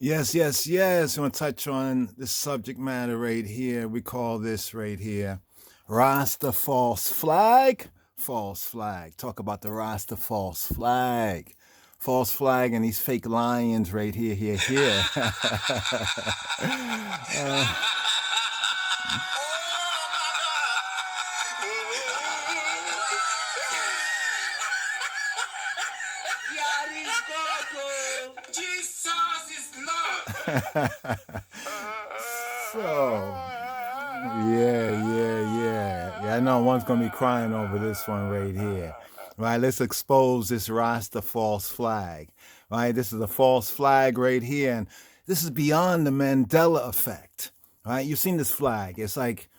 Yes, yes, yes. We want to touch on this subject matter right here. We call this right here Rasta false flag. False flag. Talk about the Rasta false flag. False flag and these fake lions right here, here, here. So, yeah. I know one's going to be crying over this one right here. Right, let's expose this Rasta false flag. Right, this is a false flag right here. And this is beyond the Mandela effect. Right, you've seen this flag. It's like,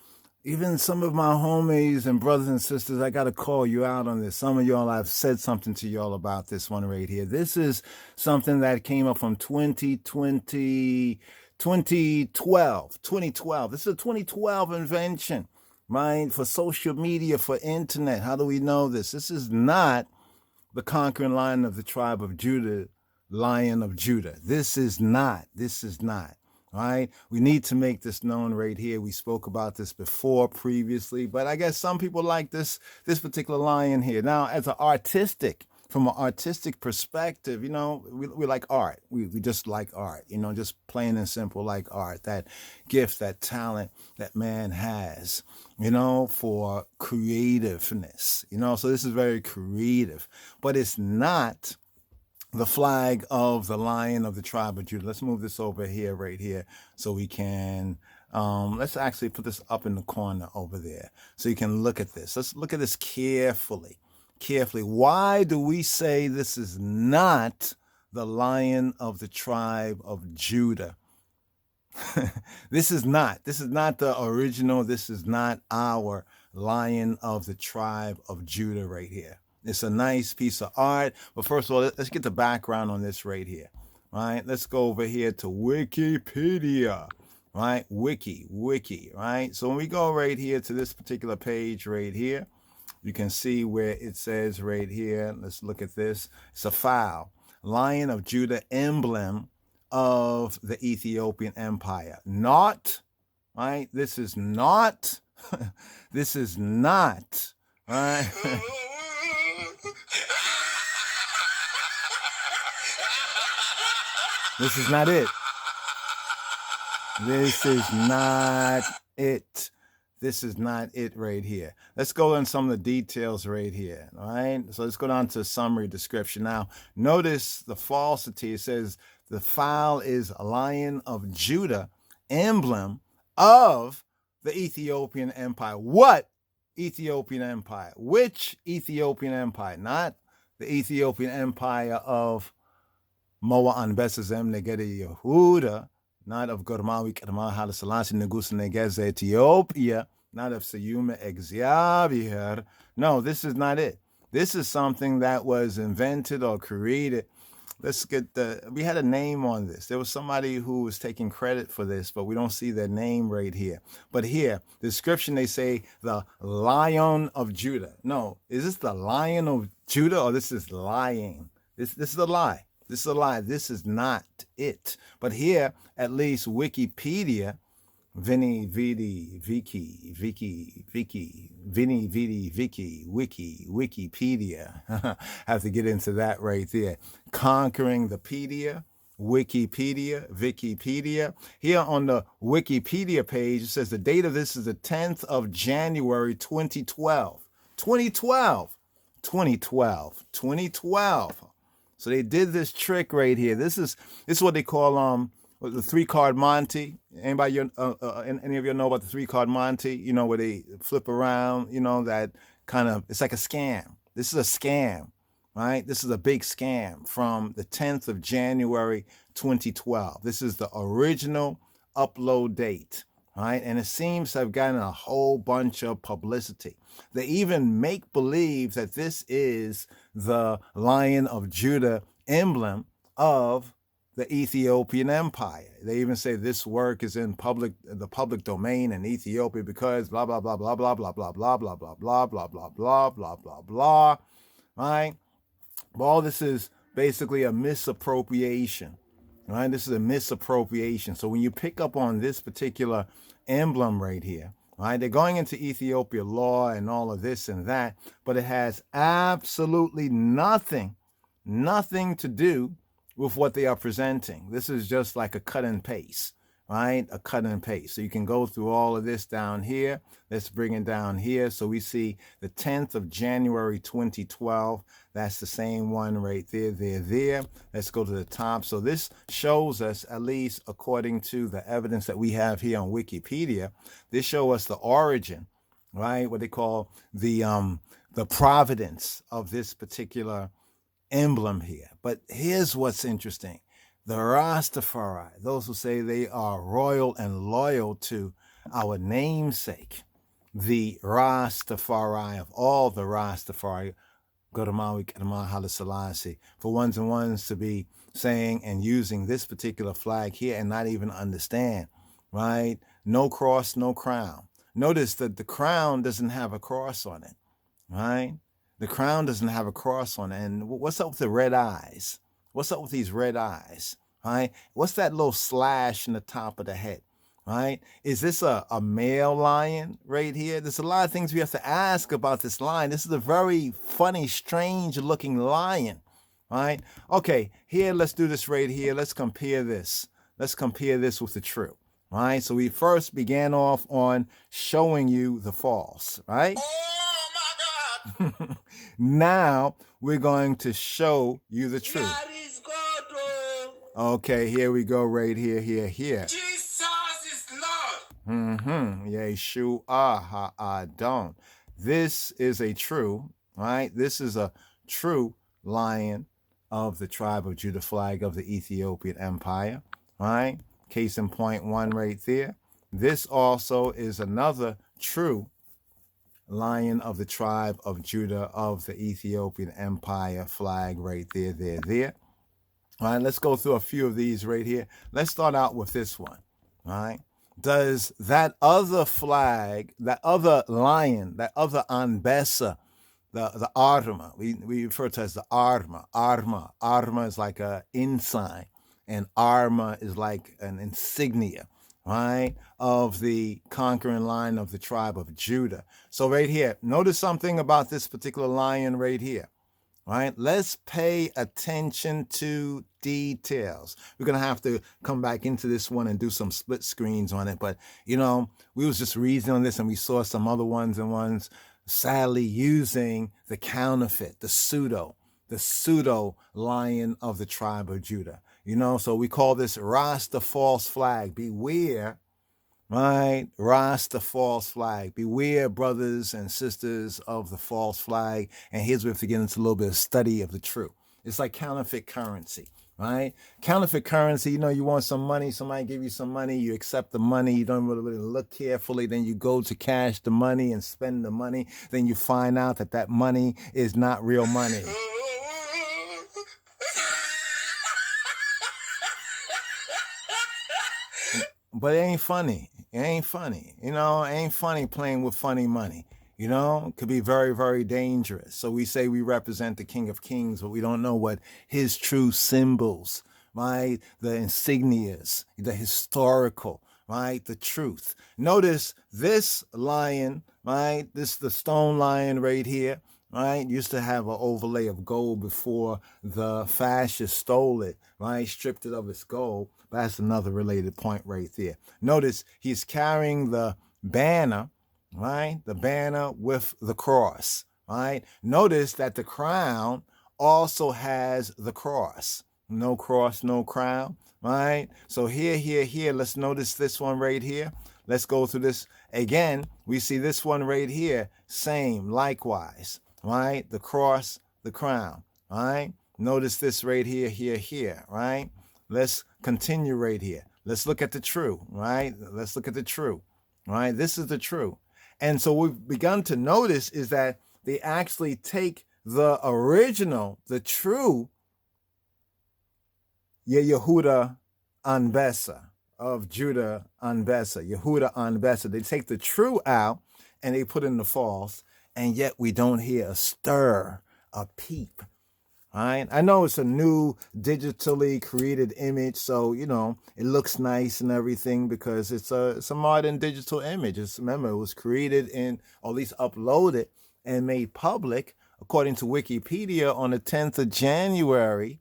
even some of my homies and brothers and sisters, I got to call you out on this. Some of y'all, I've said something to y'all about this one right here. This is something that came up from 2012. This is a 2012 invention, right? For social media, for internet. How do we know this? This is not the conquering lion of the tribe of Judah, Lion of Judah. This is not. All right, we need to make this known right here. We spoke about this before previously, but I guess some people like this particular lion here. Now, from an artistic perspective, we like art. We just like art, just plain and simple like art. That gift, that talent that man has, for creativeness, so this is very creative, but it's not the flag of the Lion of the tribe of Judah. Let's move this over here, right here, so we can, let's actually put this up in the corner over there so you can look at this. Let's look at this carefully. Why do we say this is not the Lion of the tribe of Judah? This is not the original. This is not our Lion of the tribe of Judah right here. It's a nice piece of art. But first of all, let's get the background on this right here. Right? Let's go over here to Wikipedia. Right? Wiki. Right? So when we go right here to this particular page right here, you can see where it says right here. Let's look at this. It's a file. Lion of Judah, emblem of the Ethiopian Empire. Not, right? This is not. This is not. Right? This is not it. This is not it. This is not it right here. Let's go on some of the details right here. All right. So let's go down to summary description. Now, notice the falsity. It says the file is a Lion of Judah, emblem of the Ethiopian Empire. What Ethiopian Empire? Which Ethiopian Empire? Not the Ethiopian Empire of Moa Anbesazem Negedi Yehuda, not of Gormawi Kerma Haile Selassie Negus Negez Ethiopia, not of Sayuma Exaviher. No, this is not it. This is something that was invented or created. We had a name on this. There was somebody who was taking credit for this, but we don't see their name right here. But here, the description, they say the Lion of Judah. No, is this the Lion of Judah or this is lying? This is a lie. This is a lie. This is not it. But here, at least Wikipedia, Wikipedia. Have to get into that right there. Conquering the pedia, Wikipedia. Here on the Wikipedia page, it says the date of this is the 10th of January, 2012. 2012. So they did this trick right here. This is what they call the 3-card Monty. Anybody any of you know about the 3-card Monty? Where they flip around. That kind of, it's like a scam. This is a scam, right? This is a big scam from the 10th of January 2012. This is the original upload date. Right? And it seems to have gotten a whole bunch of publicity. They even make believe that this is the Lion of Judah emblem of the Ethiopian Empire. They even say this work is in the public domain in Ethiopia because blah, blah, blah, blah, blah, blah, blah, blah, blah, blah, blah, blah, blah, blah, blah, blah, blah, right? But all this is basically a misappropriation. right? This is a misappropriation. So when you pick up on this particular emblem right here, right, they're going into Ethiopia law and all of this and that, but it has absolutely nothing to do with what they are presenting. This is just like a cut and paste, right? A cut and paste. So you can go through all of this down here. Let's bring it down here. So we see the 10th of January, 2012. That's the same one right there. Let's go to the top. So this shows us, at least according to the evidence that we have here on Wikipedia, this shows us the origin, right? What they call the providence of this particular emblem here. But here's what's interesting. The Rastafari, those who say they are royal and loyal to our namesake, the Rastafari of all the Rastafari, Haile Selassie, for ones and ones to be saying and using this particular flag here and not even understand, right? No cross, no crown. Notice that the crown doesn't have a cross on it, right? The crown doesn't have a cross on it. And what's up with the red eyes? What's up with these red eyes, right? What's that little slash in the top of the head, right? Is this a male lion right here? There's a lot of things we have to ask about this lion. This is a very funny, strange looking lion, right? Okay, here, let's do this right here. Let's compare this. Let's compare this with the true, right? So we first began off on showing you the false, right? Now we're going to show you the truth. Okay, here we go right here. Jesus is Lord. Yeshua don't. This is a true, right? This is a true lion of the tribe of Judah, flag of the Ethiopian Empire, right? Case in point one right there. This also is another true lion of the tribe of Judah of the Ethiopian Empire, flag right there. All right, let's go through a few of these right here. Let's start out with this one. All right. Does that other flag, that other lion, that other Anbessa, the Arma, we refer to as the Arma. Arma is like a ensign, and Arma is like an insignia, right, of the conquering line of the tribe of Judah. So right here, notice something about this particular lion right here. Right, let's pay attention to details. We're gonna have to come back into this one and do some split screens on it. But you know, we was just reading on this and we saw some other ones sadly using the counterfeit, the pseudo lion of the tribe of Judah. You know, so we call this Rasta false flag. Beware. Right, Rasta false flag. Beware, brothers and sisters of the false flag. And here's where we have to get into a little bit of study of the true. It's like counterfeit currency, right? Counterfeit currency, you know, you want some money, somebody give you some money, you accept the money, you don't really look carefully, then you go to cash the money and spend the money, then you find out that that money is not real money. But it ain't funny. It ain't funny. You know, it ain't funny playing with funny money. You know, it could be very, very dangerous. So we say we represent the King of Kings, but we don't know what his true symbols, right? The insignias, the historical, right? The truth. Notice this lion, right? This the stone lion right here, right? Used to have an overlay of gold before the fascists stole it, right? Stripped it of its gold. That's another related point right there. Notice he's carrying the banner, right? The banner with the cross, right? Notice that the crown also has the cross. No cross, no crown, right? So here, let's notice this one right here. Let's go through this again. We see this one right here, same, likewise, right? The cross, the crown, right? Notice this right here, right? Let's continue right here. Let's look at the true, right? Let's look at the true, right? This is the true. And so what we've begun to notice is that they actually take the original, the true Yehuda Anbessa of Judah Anbessa, Yehuda Anbessa. They take the true out and they put in the false, and yet we don't hear a stir, a peep, Right? I know it's a new digitally created image, so it looks nice and everything because it's a modern digital image. Remember, it was created or at least uploaded and made public, according to Wikipedia, on the 10th of January,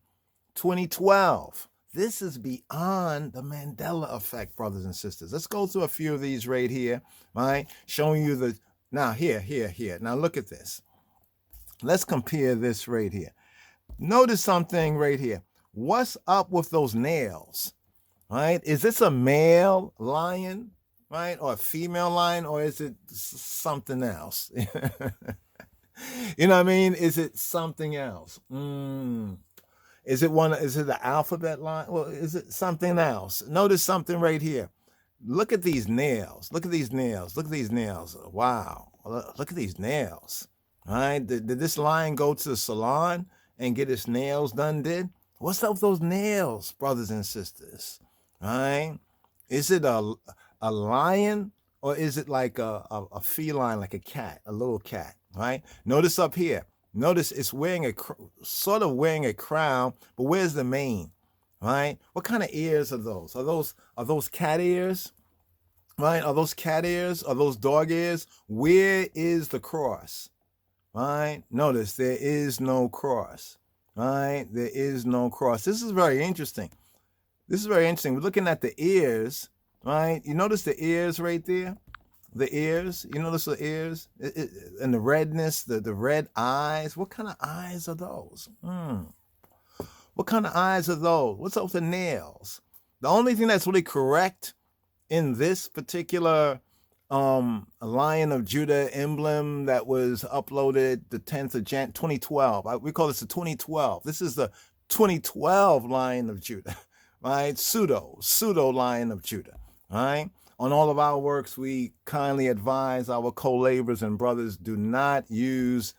2012. This is beyond the Mandela effect, brothers and sisters. Let's go through a few of these right here, right? Showing you now here. Now look at this. Let's compare this right here. Notice something right here. What's up with those nails, right? Is this a male lion, right? Or a female lion, or is it something else? You know what I mean? Is it something else? Is it the alphabet line? Well, is it something else? Notice something right here. Look at these nails. Look at these nails. Look at these nails. Wow. Look at these nails. All right. Did this lion go to the salon and get his nails done? What's up with those nails, brothers and sisters? All right. Is it a lion, or is it like a feline, like a cat, a little cat? Right. Notice up here. Notice it's wearing wearing a crown, but where's the mane? Right? What kind of ears are those? Are those cat ears? Right? Are those cat ears? Are those dog ears? Where is the cross? Right? Notice there is no cross. Right? There is no cross. This is very interesting. We're looking at the ears. Right? You notice the ears right there? The ears. You notice the ears? And the redness, the red eyes. What kind of eyes are those? What kind of eyes are those? What's up with the nails? The only thing that's really correct in this particular Lion of Judah emblem that was uploaded the 10th of Jan 2012. We call this the 2012. This is the 2012 Lion of Judah, right? Pseudo Lion of Judah, right? On all of our works, we kindly advise our co-laborers and brothers, do not use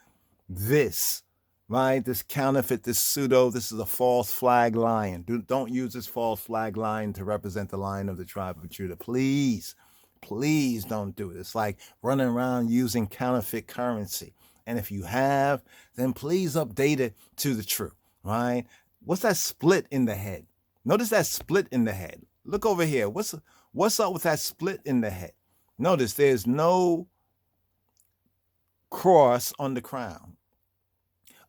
this, right? This counterfeit, this pseudo, this is a false flag lion. Don't use this false flag lion to represent the Lion of the tribe of Judah. Please don't do it. It's like running around using counterfeit currency. And if you have, then please update it to the truth, right? What's that split in the head? Notice that split in the head. Look over here. What's up with that split in the head? Notice there's no cross on the crown.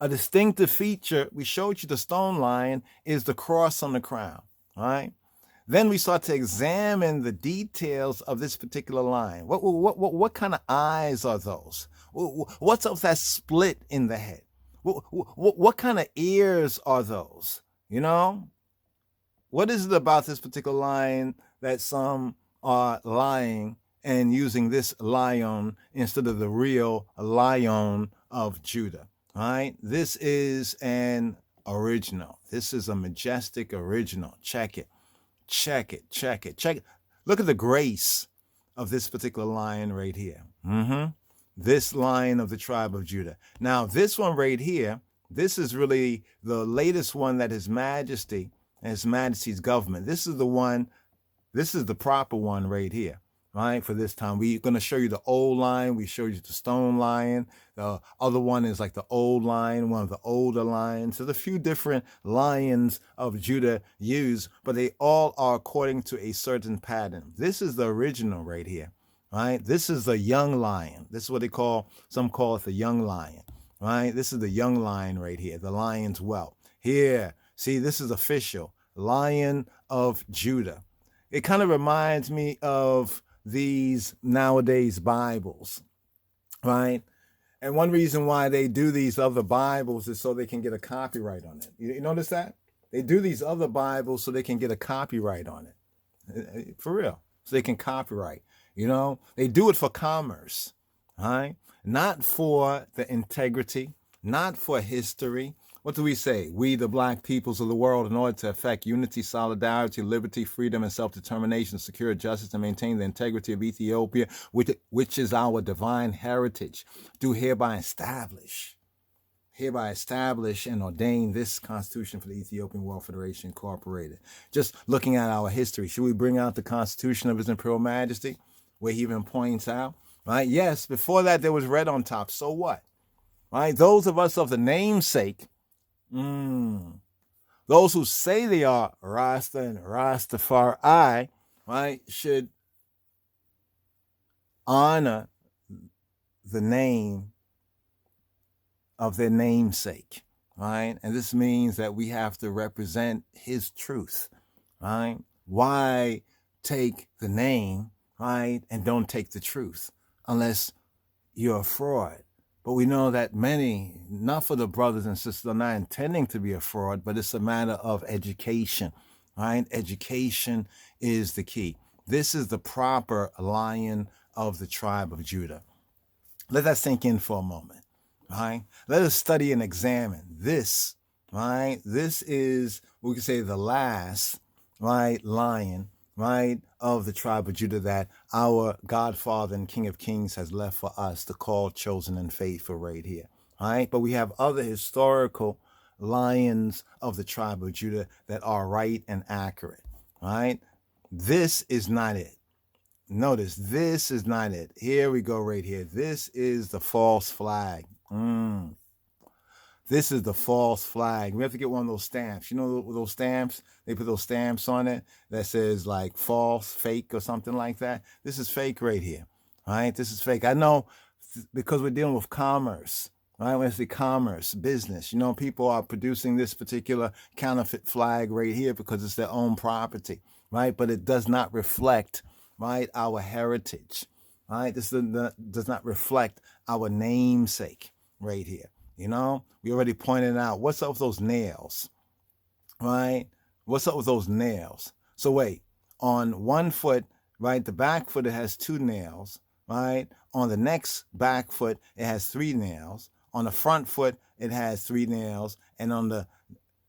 A distinctive feature, we showed you the stone lion, is the cross on the crown, right? Then we start to examine the details of this particular lion. What kind of eyes are those? What's up with that split in the head? What kind of ears are those? What is it about this particular lion that some are lying and using this lion instead of the real Lion of Judah? All right, this is an original. This is a majestic original. Check it. Look at the grace of this particular lion right here. This Lion of the tribe of Judah. Now, this one right here, this is really the latest one that His Majesty and His Majesty's government. This is the proper one right here. Right, for this time, we're going to show you the old lion. We showed you the stone lion. The other one is like the old lion, one of the older lions. There's a few different lions of Judah used, but they all are according to a certain pattern. This is the original right here, right? This is the young lion. This is what some call it the young lion, right? This is the young lion right here, the lion's whelp. Here, see, this is official, Lion of Judah. It kind of reminds me of these nowadays Bibles, right? And one reason why they do these other Bibles is so they can get a copyright on it. You notice that? They do these other Bibles so they can get a copyright on it. For real. So they can copyright. They do it for commerce, right? Not for the integrity, not for history. What do we say? We, the black peoples of the world, in order to effect unity, solidarity, liberty, freedom, and self-determination, secure justice, and maintain the integrity of Ethiopia, which is our divine heritage, do hereby establish and ordain this Constitution for the Ethiopian World Federation Incorporated. Just looking at our history, should we bring out the Constitution of His Imperial Majesty, where he even points out, right? Yes, before that there was red on top. So what? Right? Those of us of the namesake, Those who say they are Rasta and Rastafari, right, should honor the name of their namesake, right? And this means that we have to represent his truth, right? Why take the name, right, and don't take the truth unless you're a fraud? But we know that enough of the brothers and sisters are not intending to be a fraud, but it's a matter of education, right? Education is the key. This is the proper Lion of the tribe of Judah. Let that sink in for a moment, right? Let us study and examine this, right? This is, we can say, the last, right, lion, right, of the tribe of Judah that our Godfather and King of Kings has left for us to call chosen and faithful right here, right? But we have other historical lions of the tribe of Judah that are right and accurate, right? This is not it. Notice, this is not it. Here we go right here. This is the false flag. This is the false flag. We have to get one of those stamps. You know those stamps? They put those stamps on it that says like false, fake, or something like that. This is fake right here. All right? This is fake. I know because we're dealing with commerce. Right? When it's the commerce, business, you know, people are producing this particular counterfeit flag right here because it's their own property, right? But it does not reflect, right, our heritage, right? This does not reflect our namesake right here. You know, we already pointed out, what's up with those nails, right? What's up with those nails? So wait, on one foot, right, the back foot, it has 2 nails, right? On the next back foot, it has 3 nails. On the front foot, it has 3 nails. And on the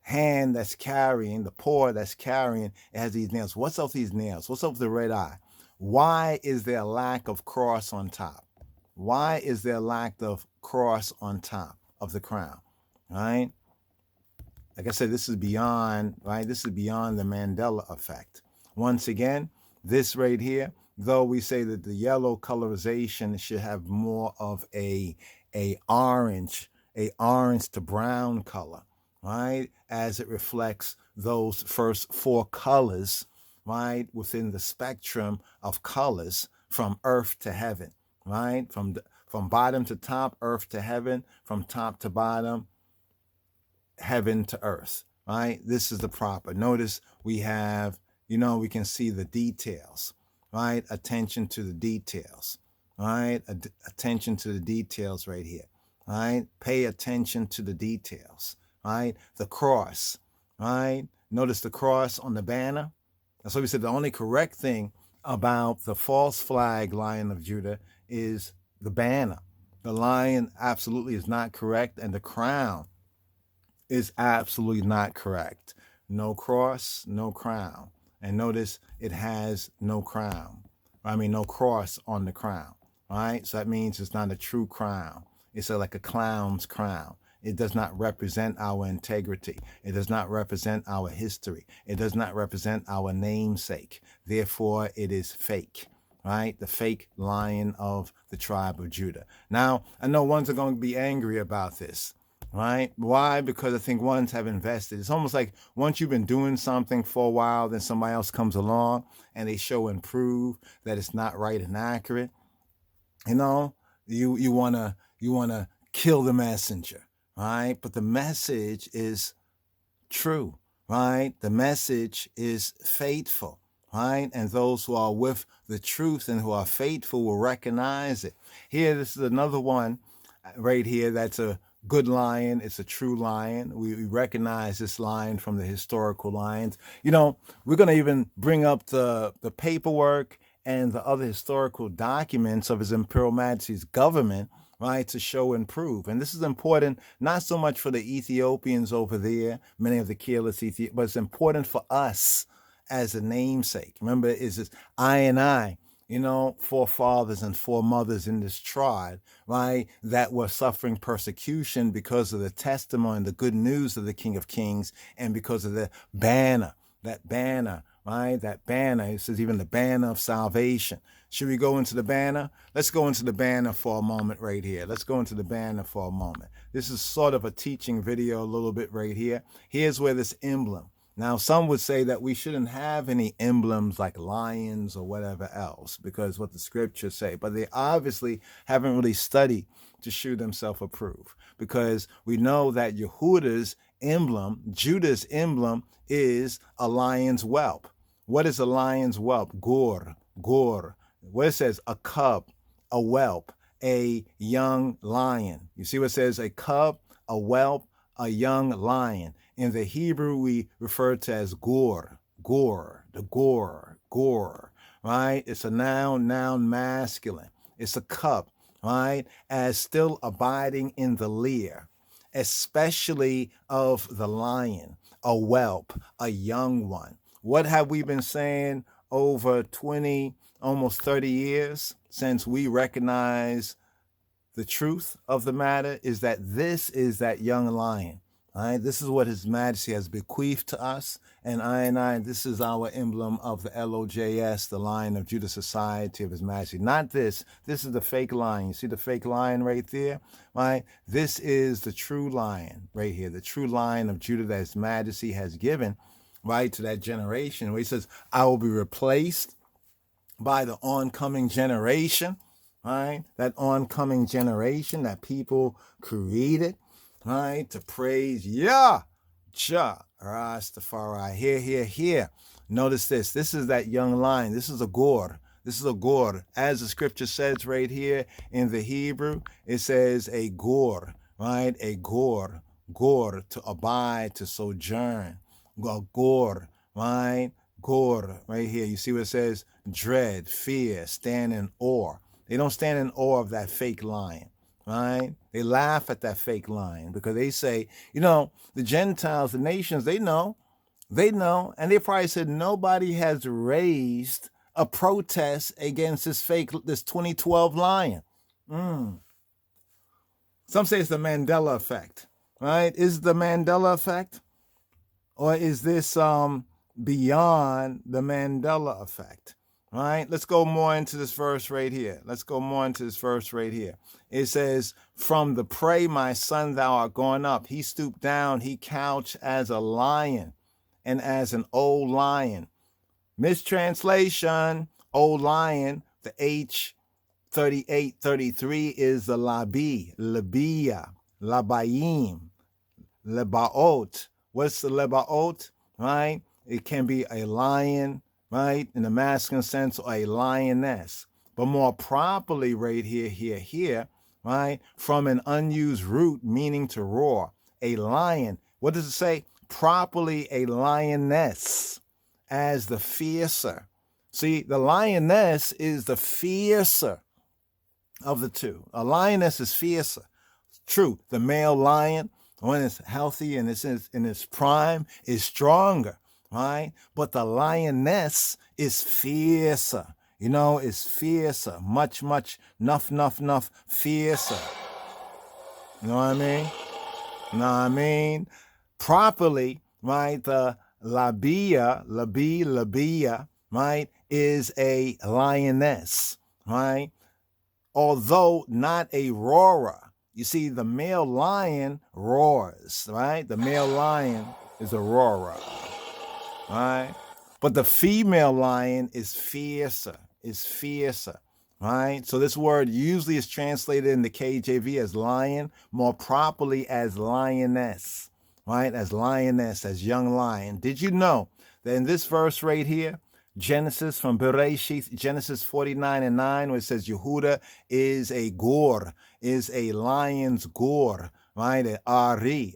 hand that's carrying, the paw that's carrying, it has these nails. What's up with these nails? What's up with the red eye? Why is there a lack of cross on top? Why is there a lack of cross on top of the crown, right? Like I said, this is beyond, right? This is beyond the Mandela effect. Once again, this right here, though we say that the yellow colorization should have more of a orange to brown color, right? As it reflects those first 4 colors, right? Within the spectrum of colors from earth to heaven, right? From bottom to top, earth to heaven, from top to bottom, heaven to earth, right? This is the proper. Notice we have, you know, we can see the details, right? Attention to the details, right? Attention to the details right here, right? Pay attention to the details, right? The cross, right? Notice the cross on the banner. That's why we said the only correct thing about the false flag Lion of Judah is the banner. The lion absolutely is not correct, and the crown is absolutely not correct. No cross, no crown. And notice it has no crown. No cross on the crown. All right? So that means it's not a true crown. It's like a clown's crown. It does not represent our integrity. It does not represent our history. It does not represent our namesake. Therefore, it is fake, right? The fake lion of the tribe of Judah. Now, I know ones are going to be angry about this, right? Why? Because I think ones have invested. It's almost like once you've been doing something for a while, then somebody else comes along and they show and prove that it's not right and accurate. You know, you wanna kill the messenger, right? But the message is true, right? The message is faithful, right? And those who are with the truth and who are faithful will recognize it. Here, this is another one right here that's a good lion. It's a true lion. We recognize this lion from the historical lions. You know, we're going to even bring up the paperwork and the other historical documents of His Imperial Majesty's government, right, to show and prove. And this is important, not so much for the Ethiopians over there, many of the careless Ethiopians, but it's important for us as a namesake. Remember, it's just I and I, you know, forefathers and foremothers in this tribe, right, that were suffering persecution because of the testimony, the good news of the King of Kings, and because of the banner, that banner, right? That banner, it says even the banner of salvation. Should we go into the banner? Let's go into the banner for a moment right here. Let's go into the banner for a moment. This is sort of a teaching video a little bit right here. Here's where this emblem. Now, some would say that we shouldn't have any emblems like lions or whatever else because what the scriptures say, but they obviously haven't really studied to shew themselves approved because we know that Yehuda's emblem, Judah's emblem, is a lion's whelp. What is a lion's whelp? Gur. What it says, a cub, a whelp, a young lion. You see what it says, a cub, a whelp, a young lion. In the Hebrew, we refer to as gur, right? It's a noun masculine. It's a cub, right? As still abiding in the lair, especially of the lion, a whelp, a young one. What have we been saying over 20, almost 30 years since we recognize the truth of the matter is that this is that young lion. All right, this is what His Majesty has bequeathed to us, and this is our emblem of the LOJS, the Lion of Judah Society of His Majesty. Not this. This is the fake lion. You see the fake lion right there, right? This is the true lion right here, the true lion of Judah that His Majesty has given, right, to that generation. Where He says, "I will be replaced by the oncoming generation," right? That oncoming generation that people created, right, to praise Yah, Rastafari. Here. Notice this. This is that young lion. This is a gur. This is a gur. As the scripture says right here in the Hebrew, it says a gur, right? A gur, to abide, to sojourn. A gur, right? Gur, right here. You see what it says? Dread, fear, stand in awe. They don't stand in awe of that fake lion, right? They laugh at that fake lion because they say, the Gentiles, the nations, they know, and they probably said nobody has raised a protest against this 2012 lion. Some say it's the Mandela effect, right? Is it the Mandela effect? Or is this beyond the Mandela effect? All right, let's go more into this verse right here. It says, "From the prey, my son, thou art gone up. He stooped down, he couched as a lion and as an old lion." Mistranslation, old lion, the H3833 is the labia, labayim, lebaot. What's the lebaot, right? It can be a lion, right, in the masculine sense, or a lioness. But more properly right here, right, from an unused root meaning to roar. A lion, what does it say? Properly a lioness, as the fiercer. See, the lioness is the fiercer of the two. A lioness is fiercer. True, the male lion, when it's healthy and it's in its prime, is stronger, right? But the lioness is fiercer. Is fiercer, much, enough fiercer. You know what I mean? Properly, right, the labia, right, is a lioness, right? Although not a roarer. You see, the male lion roars, right? The male lion is a roarer, right? But the female lion is fiercer, right? So this word usually is translated in the KJV as lion, more properly as lioness, right? As lioness, as young lion. Did you know that in this verse right here, Genesis from Bereshith, Genesis 49:9, where it says Yehuda is a gur, is a lion's gur, right? A aryeh,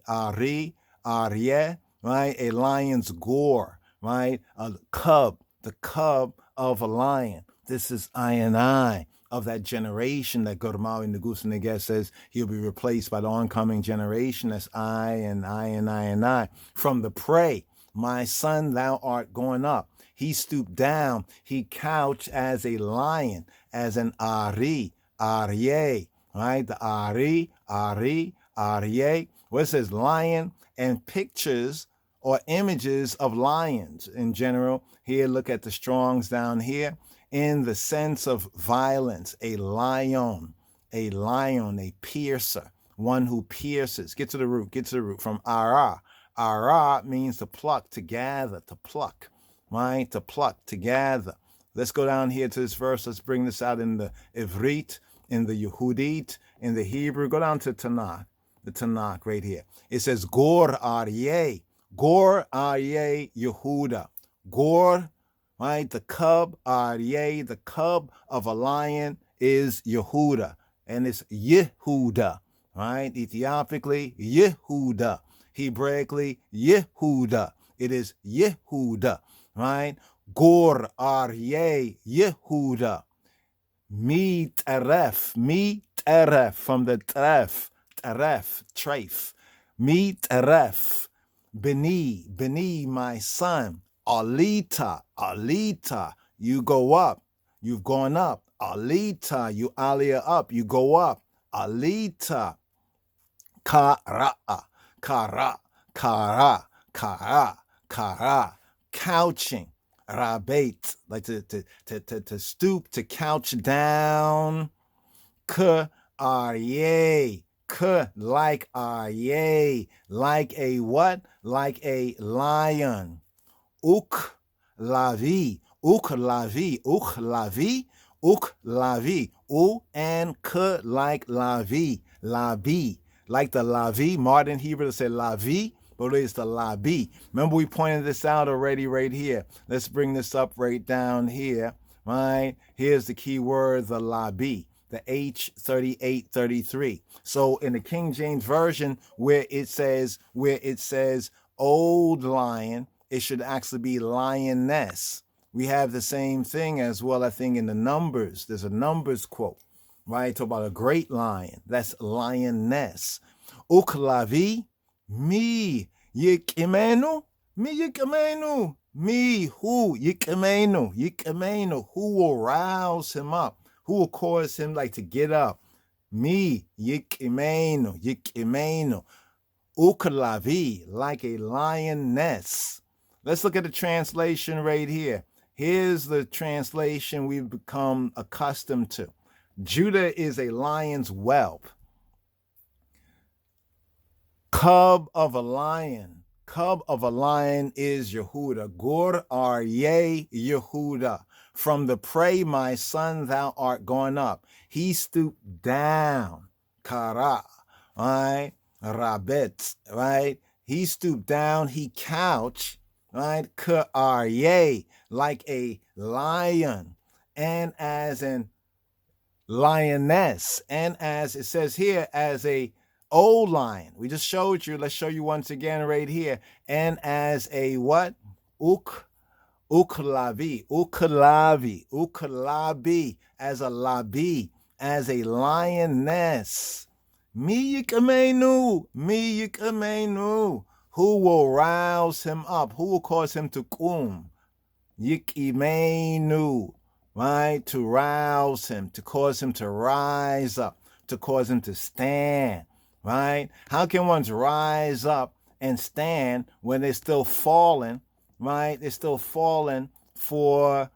right? A lion's gur, right? A cub, the cub of a lion. This is I of that generation that Gormawi Negus Neges says he'll be replaced by the oncoming generation. That's I. From the prey, my son, thou art going up. He stooped down, he couched as a lion, as an aryeh, right? The aryeh, where it says lion and pictures or images of lions in general. Here, look at the Strongs down here. In the sense of violence, a lion, a piercer, one who pierces. Get to the root from ara. Ara means to pluck, to gather, to pluck, right? To pluck, to gather. Let's go down here to this verse. Let's bring this out in the Ivrit, in the Yehudit, in the Hebrew. Go down to Tanakh, the Tanakh right here. It says, Gor Aryeh, Yehuda. Gor, right? The cub, Aryeh, the cub of a lion is Yehuda. And it's Yehuda, right? Ethiophically, Yehuda. Hebraically, Yehuda. It is Yehuda, right? Gor Aryeh Yehuda. Mi teref, from the treif. Mi teref. Beni, my son. Alita, you go up. You've gone up. Alita, you alia up. You go up. Alita. Kara. Couching. Rabate, like to stoop, to couch down. Aryeh, like aryeh, like a what? Like a lion. Lavi, u and k like lavi, like the lavi. Modern Hebrew to say lavi, but it's the labi. Remember, we pointed this out already right here. Let's bring this up right down here, right? Here's the key word, the labi, the H3833. So in the King James Version, where it says old lion, it should actually be lioness. We have the same thing as well, I think, in the Numbers. There's a Numbers quote, right? Talk about a great lion. That's lioness. Uklavi, mi yikimenu, me who yikimenu, who will rouse him up, who will cause him like to get up. Me yikimenu, uklavi, like a lioness. Let's look at the translation right here. Here's the translation we've become accustomed to. Judah is a lion's whelp. Cub of a lion is Yehuda. Gur Aryeh Yehuda. From the prey, my son, thou art gone up. He stooped down. Kara, right? Rabet, right? He stooped down, he couched, right? K'aryeh, like a lion, and as an lioness, and as it says here, as a old lion. We just showed you. Let's show you once again right here. And as a what? Uklavi, as a labi, as a lioness. Mi yikimenu, who will rouse him up? Who will cause him to kum? Yikimenu, right? To rouse him, to cause him to rise up, to cause him to stand, right? How can one rise up and stand when they're still falling, right? They're still falling for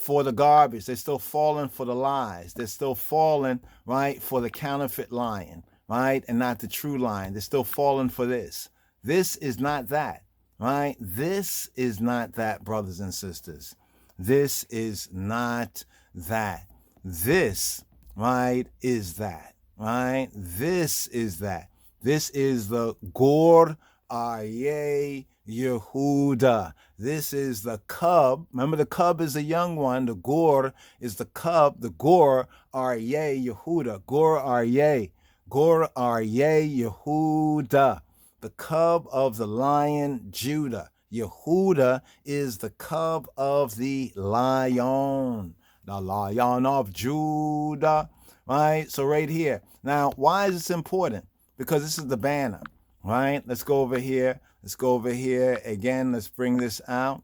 the garbage. They're still falling for the lies. They're still falling, right, for the counterfeit lion, right, and not the true lion. They're still falling for this. This is not that, right? This is not that, brothers and sisters. This is not that. This, right, is that, right? This is that. This is the Gor Aryeh Yehuda. This is the cub. Remember, the cub is the young one. The Gor is the cub. The Gor Aryeh Yehuda. Gor Aryeh Yehuda. The cub of the lion Judah. Yehuda is the cub of the lion of Judah, right? So right here. Now, why is this important? Because this is the banner, right? Let's go over here. Again, let's bring this out.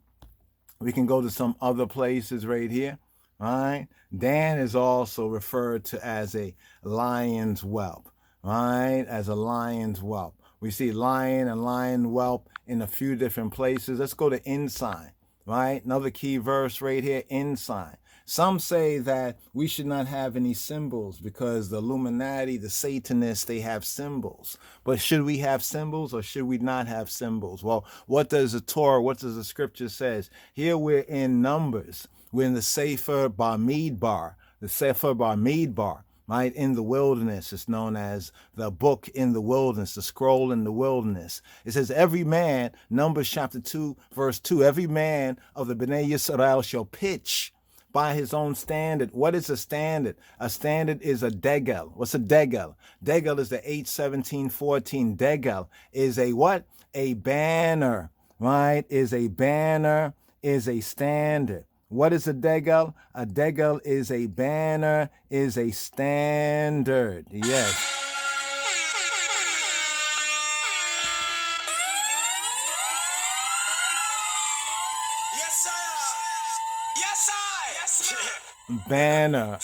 We can go to some other places right here, right? Dan is also referred to as a lion's whelp, right? As a lion's whelp. We see lion and lion whelp in a few different places. Let's go to ENSIGN, right? Another key verse right here, ENSIGN. Some say that we should not have any symbols because the Illuminati, the Satanists, they have symbols. But should we have symbols or should we not have symbols? Well, what does the Torah, what does the scripture says? Here we're in Numbers. We're in the Sefer Bamidbar, the Sefer Bamidbar, right? In the wilderness. It's known as the book in the wilderness, the scroll in the wilderness. It says, every man, Numbers chapter 2, verse 2, every man of the Bnei Yisrael shall pitch by his own standard. What is a standard? A standard is a degel. What's a degel? Degel is the H1714. Degel is a what? A banner, right? Is a banner, is a standard. What is a degel? A degel is a banner, is a standard. Yes. Banner,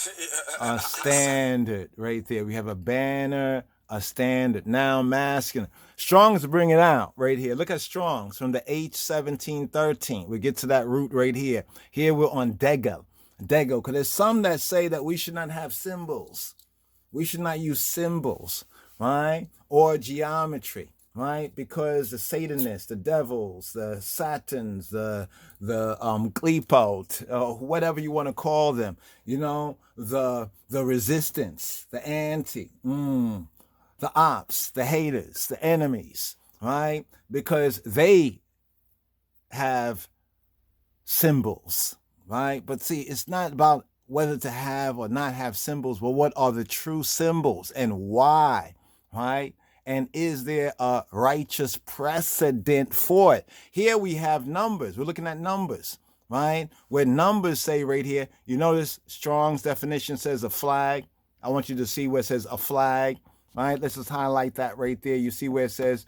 a standard right there. We have a banner, a standard. Now masculine. Strong's bring it out right here. Look at Strong's from the H1713. We get to that root right here. Here we're on Degel. Degel, because there's some that say that we should not have symbols. We should not use symbols, right? Or geometry. Right, because the Satanists, the devils, the Satans, the Klipot, whatever you want to call them, you know, the resistance, the anti, the ops, the haters, the enemies, right? Because they have symbols, right? But see, it's not about whether to have or not have symbols, but what are the true symbols and why, right? And is there a righteous precedent for it? Here we have Numbers. We're looking at Numbers, right? Where Numbers say right here, you notice Strong's definition says a flag. I want you to see where it says a flag, right? Let's just highlight that right there. You see where it says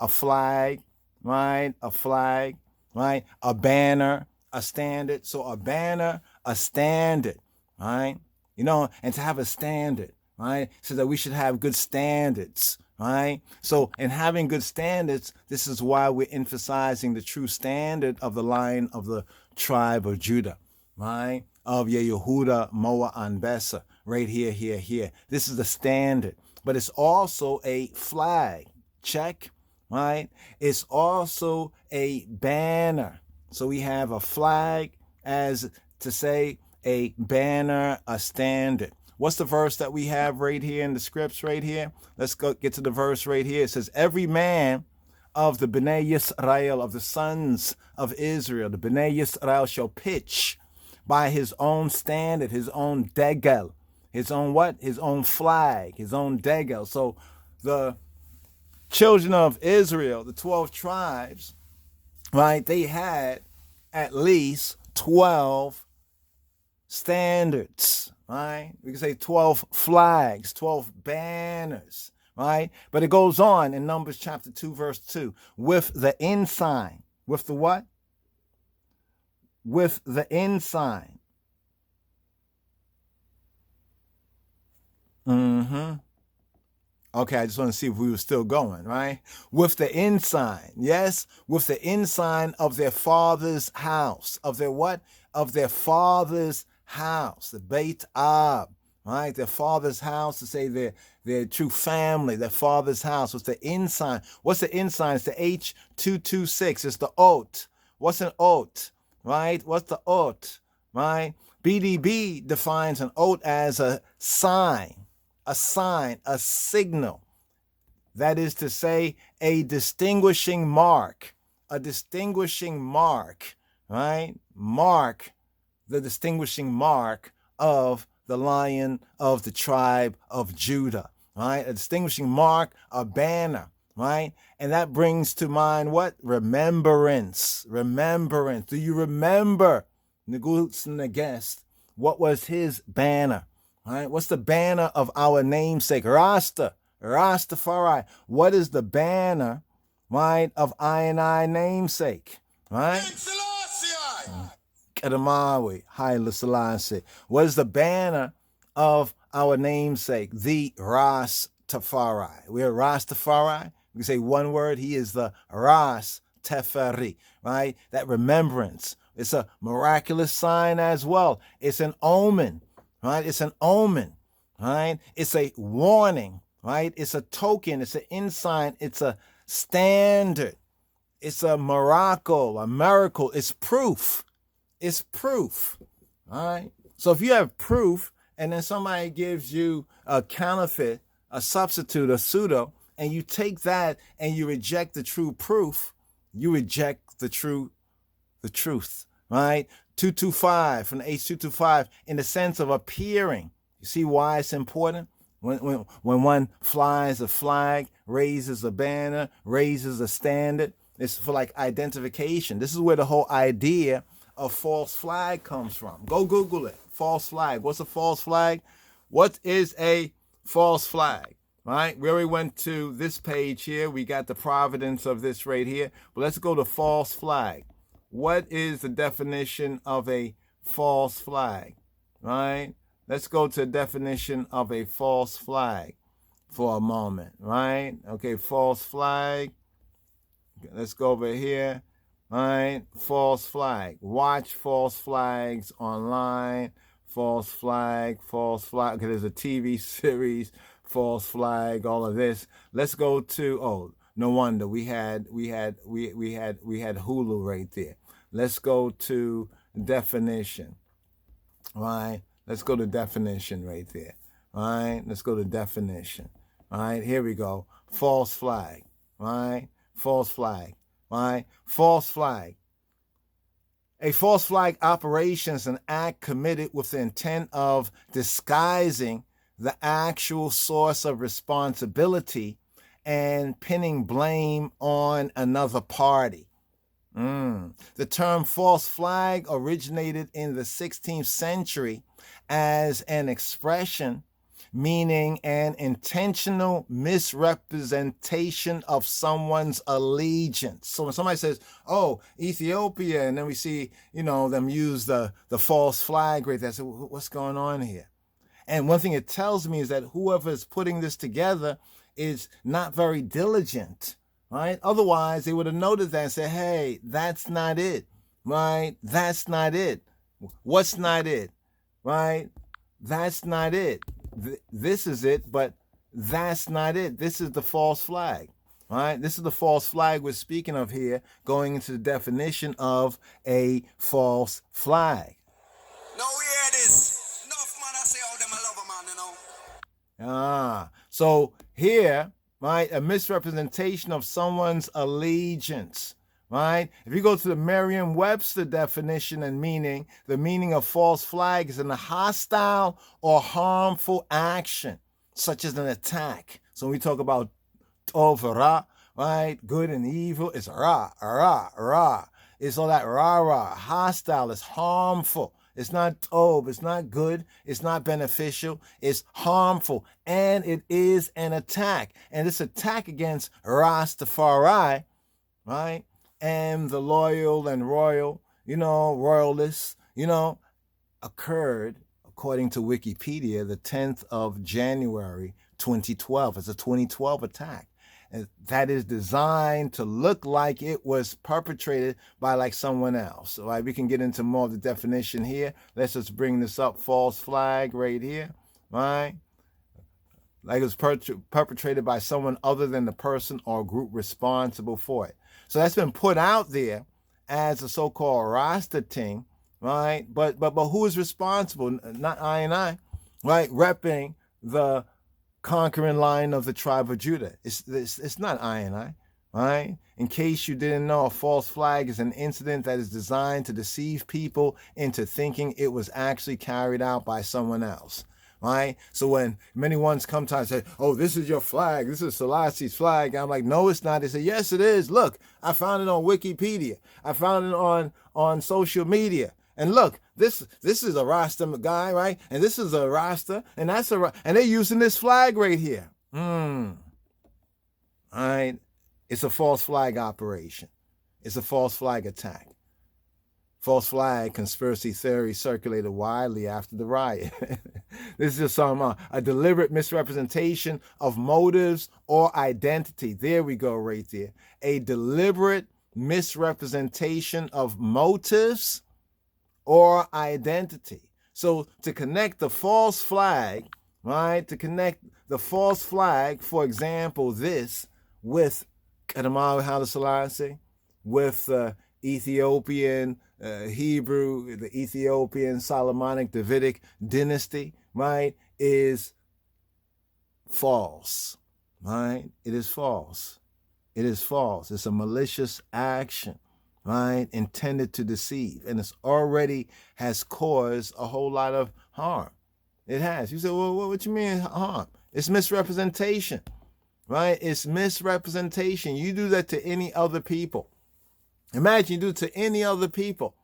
a flag, right? A flag, right? A banner, a standard. So a banner, a standard, right? You know, and to have a standard, right? So that we should have good standards. Right? So in having good standards, this is why we're emphasizing the true standard of the line of the tribe of Judah, right? Of Yehuda, Moa, and Besa, right here, here, here. This is the standard, but it's also a flag, check, right? It's also a banner. So we have a flag as to say a banner, a standard. What's the verse that we have right here in the scripts right here? Let's go get to the verse right here. It says, every man of the Bnei Yisrael, of the sons of Israel, the Bnei Yisrael shall pitch by his own standard, his own degel, his own what? His own flag, his own degel. So the children of Israel, the 12 tribes, right, they had at least 12 standards. Right? We can say 12 flags, 12 banners, right? But it goes on in Numbers chapter 2, verse 2, with the ensign. With the what? With the ensign. Okay, I just want to see if we were still going, right? With the ensign, yes? With the ensign of their father's house. Of their what? Of their father's house, the Beit Ab, right? Their father's house, to say their true family, their father's house. What's the ensign? What's the ensign? It's the H226. It's the oat. What's an oat, right? What's the oat, right? BDB defines an oat as a sign, a signal. That is to say, a distinguishing mark, right? Mark, the distinguishing mark of the Lion of the tribe of Judah, right? A distinguishing mark, a banner, right? And that brings to mind what? Remembrance. Do you remember Negus Negest? What was his banner, right? What's the banner of our namesake? Rastafari. What is the banner, right, of I and I namesake, right? Haile Selassie. What is the banner of our namesake? The Rastafari. We're Rastafari, We say one word. He is the Ras Teferi, right? That remembrance. It's a miraculous sign as well. It's an omen, right? It's an omen, right? It's a warning, right? It's a token. It's an ensign. It's a standard. It's a miracle, a miracle. It's proof. It's proof, all right? So if you have proof and then somebody gives you a counterfeit, a substitute, a pseudo, and you take that and you reject the true proof, you reject the truth, right? 225 from the H225 in the sense of appearing. You see why it's important? When one flies a flag, raises a banner, raises a standard, it's for like identification. This is where the whole idea of false flag comes from. Go Google it. False flag. What's a false flag? What is a false flag? Right? We already went to this page here. We got the providence of this right here. But let's go to false flag. What is the definition of a false flag? Right? Let's go to the definition of a false flag for a moment. Right? Okay, false flag. Let's go over here. Right? False flag. Watch false flags online. False flag. Okay, there's a TV series. False flag. All of this. Let's go to. Oh, no wonder we had Hulu right there. Let's go to definition. Right? Let's go to definition right there. Right? Let's go to definition. Right? Here we go. False flag. Right? False flag. Right? False flag. A false flag operation is an act committed with the intent of disguising the actual source of responsibility and pinning blame on another party. The term false flag originated in the 16th century as an expression meaning an intentional misrepresentation of someone's allegiance. So when somebody says, oh, Ethiopia, and then we see, them use the false flag right there, so what's going on here? And one thing it tells me is that whoever is putting this together is not very diligent, right? Otherwise, they would have noted that and said, hey, that's not it, right? That's not it. What's not it, right? That's not it. This is it, but that's not it. This is the false flag, right? This is the false flag we're speaking of here, going into the definition of a false flag. No, hear this. Enough man, I say all them I love a man, So here, right, a misrepresentation of someone's allegiance, right? If you go to the Merriam-Webster definition and meaning, the meaning of false flag is in a hostile or harmful action, such as an attack. So when we talk about tov ra, right, good and evil, it's ra, ra, ra. It's all that ra, ra, hostile, it's harmful. It's not tov, it's not good, it's not beneficial, it's harmful, and it is an attack. And this attack against Rastafari, right, and the loyal and royal, royalists, occurred, according to Wikipedia, the 10th of January, 2012. It's a 2012 attack. And that is designed to look like it was perpetrated by like someone else. All right, we can get into more of the definition here. Let's just bring this up. False flag right here, right? Like it was perpetrated by someone other than the person or group responsible for it. So that's been put out there as a so-called Rasta thing, right? But who is responsible? Not I and I, right? Repping the conquering line of the tribe of Judah. It's not I and I, right? In case you didn't know, a false flag is an incident that is designed to deceive people into thinking it was actually carried out by someone else. Right? So when many ones come to and say, oh, this is your flag, this is Selassie's flag, I'm like, no, it's not. They say, yes, it is. Look, I found it on Wikipedia. I found it on social media. And look, this is a Rasta guy, right? And this is a Rasta, and that's and they're using this flag right here. All right? It's a false flag operation. It's a false flag attack. false flag conspiracy theory circulated widely after the riot. This is just some a deliberate misrepresentation of motives or identity. There we go, right there. A deliberate misrepresentation of motives or identity. So to connect the false flag, right? To connect the false flag, for example, this with Haile Selassie, with Ethiopian Hebrew, the Ethiopian Solomonic Davidic dynasty, right, is false, right? It is false. It is false. It's a malicious action, right, intended to deceive, and it's already has caused a whole lot of harm. It has. You say, well, what you mean harm? It's misrepresentation, right? It's misrepresentation. You do that to any other people. Imagine you do it to any other people,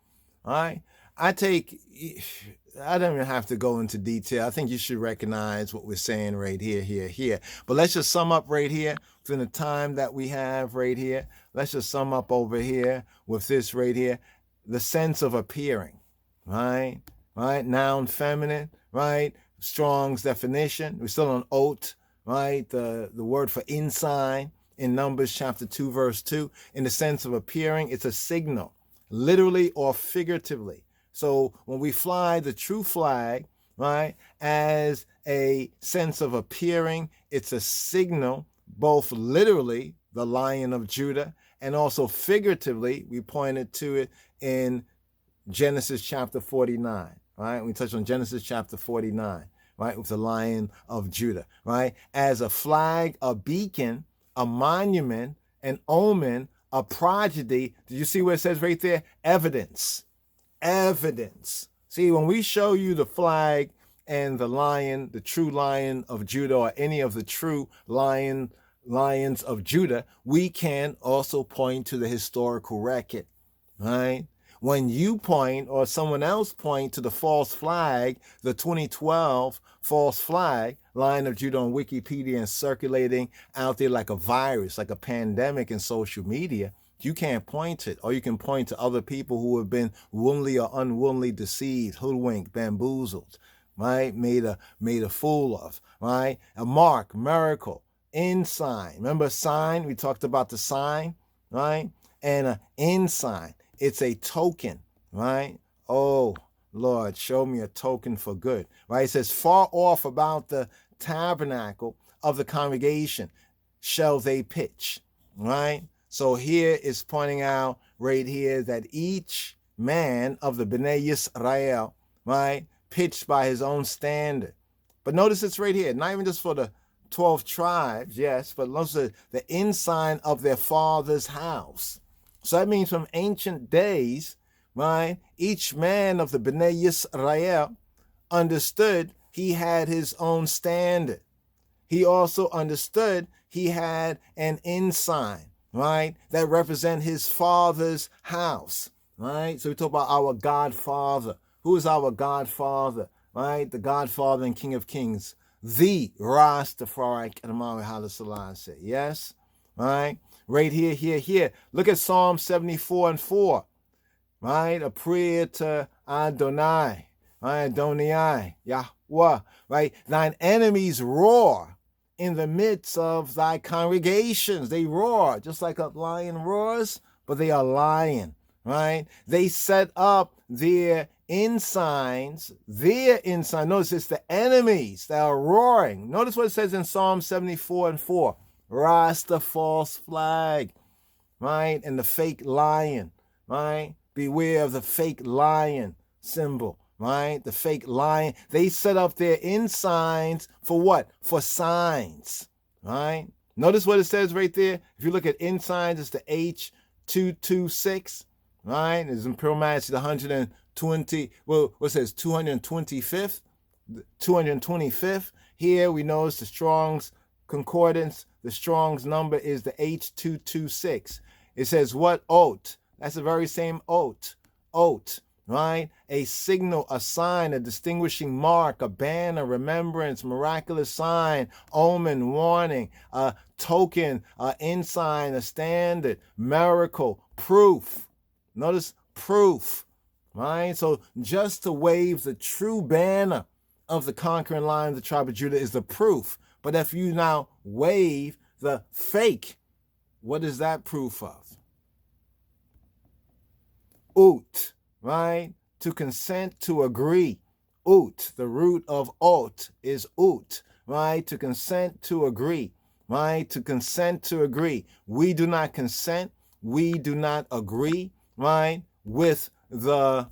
all right? I don't even have to go into detail. I think you should recognize what we're saying right here. But let's just sum up right here within the time that we have right here. Let's just sum up over here with this right here. The sense of appearing, right? Right? Noun feminine, right? Strong's definition. We're still on oat, right? The word for ensign in Numbers chapter 2, verse 2. In the sense of appearing, it's a signal, literally or figuratively. So when we fly the true flag, right, as a sense of appearing, it's a signal, both literally, the Lion of Judah, and also figuratively, we pointed to it in Genesis chapter 49, right? We touched on Genesis chapter 49, right, with the Lion of Judah, right? As a flag, a beacon, a monument, an omen, a prodigy. Did you see what it says right there? Evidence. Evidence. See, when we show you the flag and the lion, the true Lion of Judah, or any of the true lions of Judah, we can also point to the historical record, right? When you point or someone else point to the false flag, the 2012 false flag, Lion of Judah on Wikipedia and circulating out there like a virus, like a pandemic in social media, you can't point it. Or you can point to other people who have been willingly or unwillingly deceived, hoodwinked, bamboozled, right? Made a fool of, right? A mark, miracle, ensign. Remember sign? We talked about the sign, right? And an ensign. It's a token, right? Oh, Lord, show me a token for good, right? It says, far off about the tabernacle of the congregation shall they pitch, right? So here is pointing out right here that each man of the Bnei Yisrael, right, pitched by his own standard. But notice it's right here, not even just for the 12 tribes, yes, but also the ensign of their father's house. So that means from ancient days, right, each man of the Bnei Yisrael understood he had his own standard. He also understood he had an ensign, right, that represent his father's house, right? So we talk about our Godfather. Who is our Godfather, right? The Godfather and King of Kings, the Rasta Haile Selassie, yes, right? Right here. Look at Psalm 74 and 4, right? A prayer to Adonai, right? Adonai, Yahweh, right? Thine enemies roar in the midst of thy congregations. They roar just like a lion roars, but they are lying, right? They set up their ensigns. Notice it's the enemies that are roaring. Notice what it says in Psalm 74 and 4. Rasta false flag, right? And the fake lion, right? Beware of the fake lion symbol, right? The fake lion. They set up their ensigns for what? For signs, right? Notice what it says right there. If you look at ensigns, it's the H226, right? It's Imperial Majesty, the 120, well, what says 225th? 225th. Here we know it's the Strong's Concordance. The Strong's number is the H226. It says what? Oat. That's the very same oat. Oat, right? A signal, a sign, a distinguishing mark, a banner, remembrance, miraculous sign, omen, warning, a token, a ensign, a standard, miracle, proof. Notice proof, right? So just to wave the true banner of the conquering lion of the tribe of Judah is the proof. But if you now wave the fake, what is that proof of? Ut, right? To consent to agree. Ut, the root of ot is ut, right? To consent to agree, right? To consent to agree. We do not consent. We do not agree, right? With the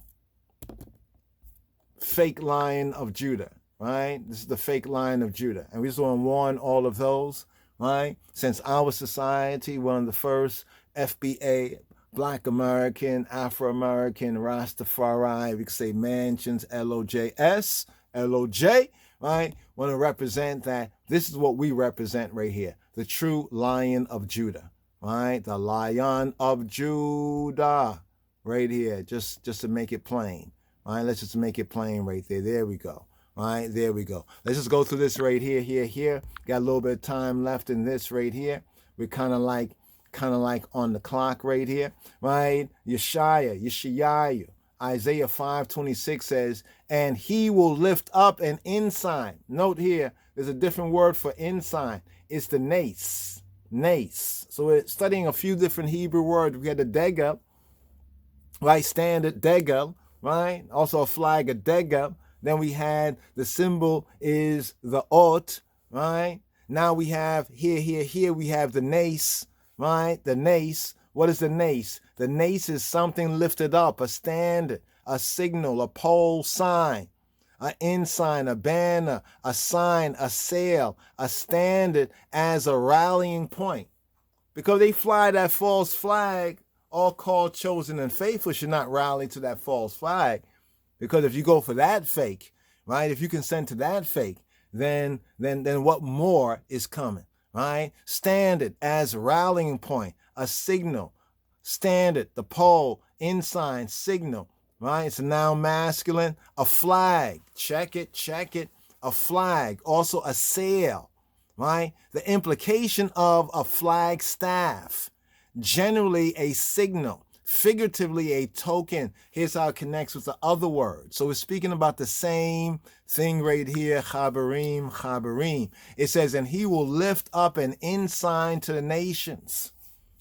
fake lion of Judah, right? This is the fake lion of Judah. And we just want to warn all of those, right? Since our society, one of the first FBA, Black American, Afro-American, Rastafari, we could say mansions, LOJS, LOJ, right? Want to represent that. This is what we represent right here. The true Lion of Judah, right? The Lion of Judah, right here, just to make it plain. All right, let's just make it plain right there. There we go. All right, there we go. Let's just go through this right here, here. Got a little bit of time left in this right here. We're kind of like on the clock right here, right? Yeshayahu. Isaiah 5:26 says, and he will lift up an ensign. Note here, there's a different word for ensign. It's the nace. So we're studying a few different Hebrew words. We had the degel, right? Standard degel, right? Also a flag, a degel. Then we had the symbol is the ot, right? Now we have here we have the nace, right? The nace. What is the nace? The nace is something lifted up, a standard, a signal, a pole sign, an ensign, a banner, a sign, a sail, a standard as a rallying point. Because they fly that false flag, all called, chosen, and faithful should not rally to that false flag. Because if you go for that fake, right? If you consent to that fake, then what more is coming, right? Standard as rallying point, a signal, standard, the pole, ensign, signal, right? It's a noun masculine, a flag, check it, a flag, also a sail, right? The implication of a flag staff, generally a signal, figuratively a token. Here's how it connects with the other word. So we're speaking about the same thing right here, chabarim. It says, and he will lift up an ensign to the nations,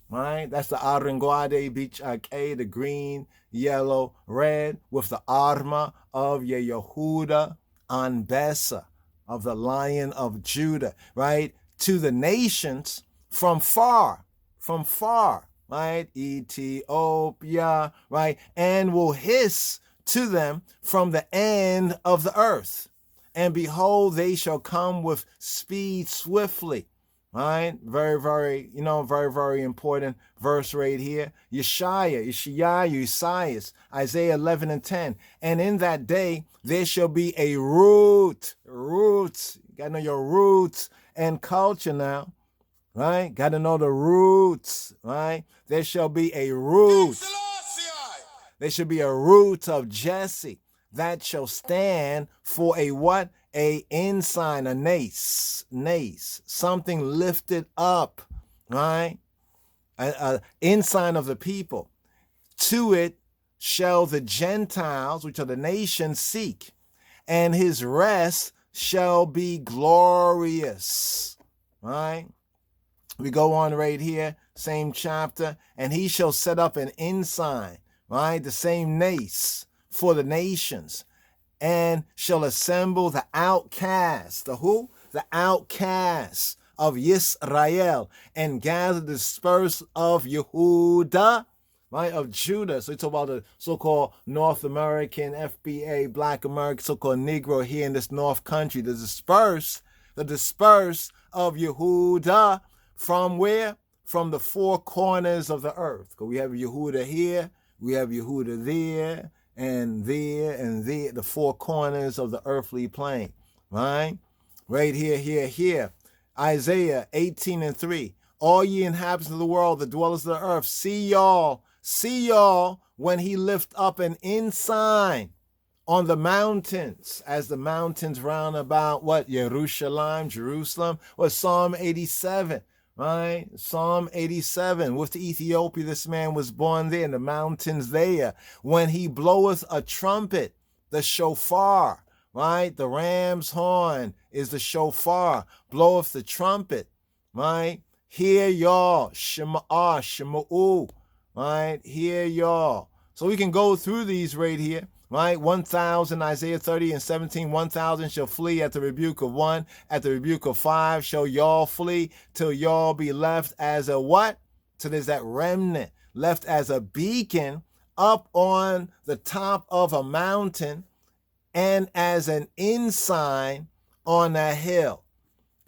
right? That's the aranguade bichake, the green, yellow, red, with the arma of Yehuda Anbesa, of the Lion of Judah, right? To the nations from far, right? Ethiopia, right? And will hiss to them from the end of the earth. And behold, they shall come with speed swiftly. Right? Very, very, very important verse right here. Isaiah, Isaiah 11 and 10. And in that day, there shall be a roots. You gotta know your roots and culture now. Right? Got to know the roots, right? There shall be a root. There should be a root of Jesse that shall stand for a what? A ensign, a nace, something lifted up, right? An ensign of the people. To it shall the Gentiles, which are the nations, seek, and his rest shall be glorious, right? We go on right here, same chapter, and he shall set up an ensign, right? The same nace for the nations, and shall assemble the outcasts. The who? The outcasts of Yisrael, and gather the dispersed of Yehuda, right? Of Judah. So we talk about the so-called North American, FBA, Black American, so-called Negro here in this North country. The dispersed of Yehuda. From where? From the four corners of the earth. Because we have Yehuda here, we have Yehuda there, and the four corners of the earthly plane. Right? Right here. Isaiah 18 and 3. All ye inhabitants of the world, the dwellers of the earth, see y'all when he lift up an ensign on the mountains, as the mountains round about what? Jerusalem. What? Psalm 87. right? Psalm 87, with the Ethiopia, this man was born there in the mountains there. When he bloweth a trumpet, the shofar, right? The ram's horn is the shofar, bloweth the trumpet, right? Hear y'all, Shema'ah, Shema'u, right? Hear y'all. So we can go through these right here, right? 1,000, Isaiah 30 and 17, 1,000 shall flee at the rebuke of one, at the rebuke of five shall y'all flee, till y'all be left as a what? Till there's that remnant, left as a beacon up on the top of a mountain and as an ensign on a hill.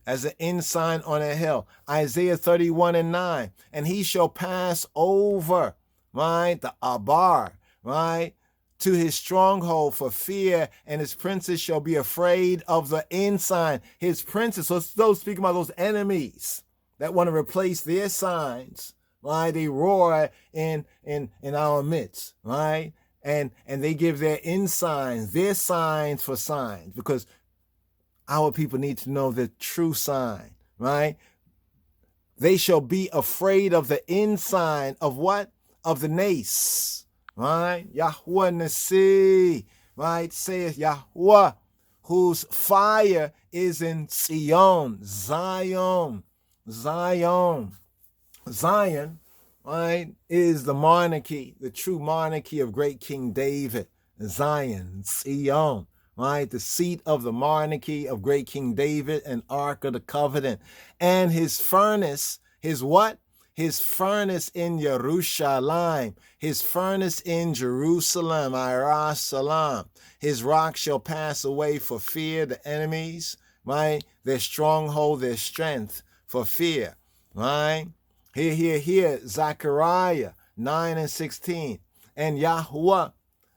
As an ensign on a hill. Isaiah 31 and 9. And he shall pass over, right? The Abar, right? To his stronghold for fear, and his princes shall be afraid of the ensign. His princes, so those speaking about those enemies that want to replace their signs, right? They roar in our midst, right? And they give their ensigns, their signs for signs, because our people need to know the true sign, right? They shall be afraid of the ensign of what? Of the nace, right? Yahweh Nasi, right? Saith Yahweh, whose fire is in Zion, Zion, Zion. Zion, right, is the monarchy, the true monarchy of great King David. Zion, Zion. Right, the seat of the monarchy of great King David and Ark of the Covenant. And his furnace, his what? His furnace in Jerusalem. His furnace in Jerusalem, Ira Salam. His rock shall pass away for fear, the enemies, right? Their stronghold, their strength for fear, right? Here, Zechariah 9 and 16. And Yahweh,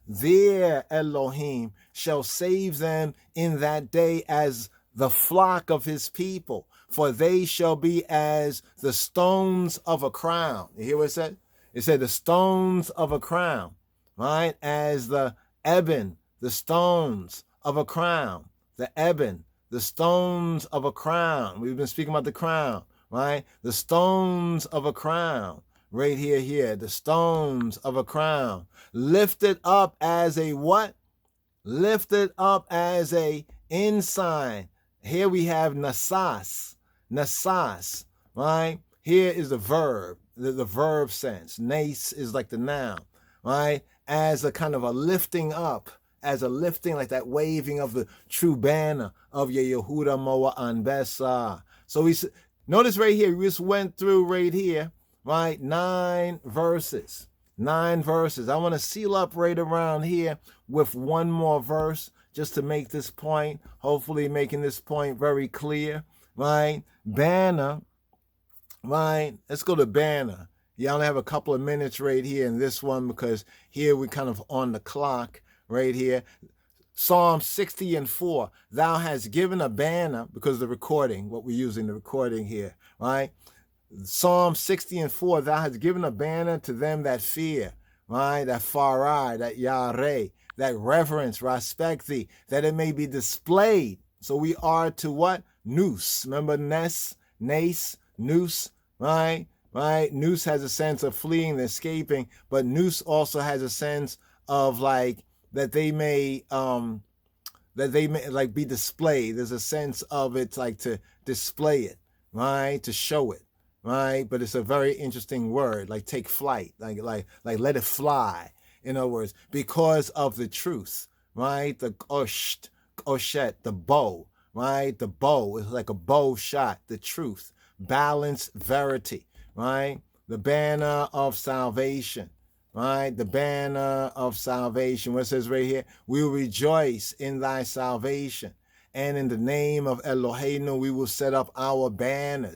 their Elohim, shall save them in that day as the flock of his people, for they shall be as the stones of a crown. You hear what it said? It said the stones of a crown, right? As the ebon, the stones of a crown, the ebon, the stones of a crown. We've been speaking about the crown, right? The stones of a crown. Right here, the stones of a crown. Lifted up as a what? Lifted up as a ensign. Here we have nasas, nasas, right? Here is the verb, the verb sense. Nace is like the noun, right? As a kind of a lifting up, as a lifting, like that waving of the true banner of Yehuda Moa Anbesa. So we notice right here, we just went through right here, right? 9 verses. 9 verses. I want to seal up right around here with one more verse just to make this point, hopefully making this point very clear, right? Banner, right? Let's go to banner. Yeah, I only have a couple of minutes right here in this one because here we're kind of on the clock right here. Psalm 60 and 4, thou hast given a banner, because of the recording, what we're using, the recording here, right? Psalm 60 and 4, thou hast given a banner to them that fear, right? That farai, that yare, that reverence, respect thee, that it may be displayed. So we are to what? Noose. Remember nace, noose, right? Right? Noose has a sense of fleeing and escaping, but noose also has a sense of like that they may like be displayed. There's a sense of it's like to display it, right? To show it. Right, but it's a very interesting word, like take flight, like let it fly. In other words, because of the truth, right? The oshet, the bow, right? The bow is like a bow shot. The truth, balance, verity, right? The banner of salvation, right? The banner of salvation. What it says right here, we will rejoice in thy salvation, and in the name of Eloheinu we will set up our banners.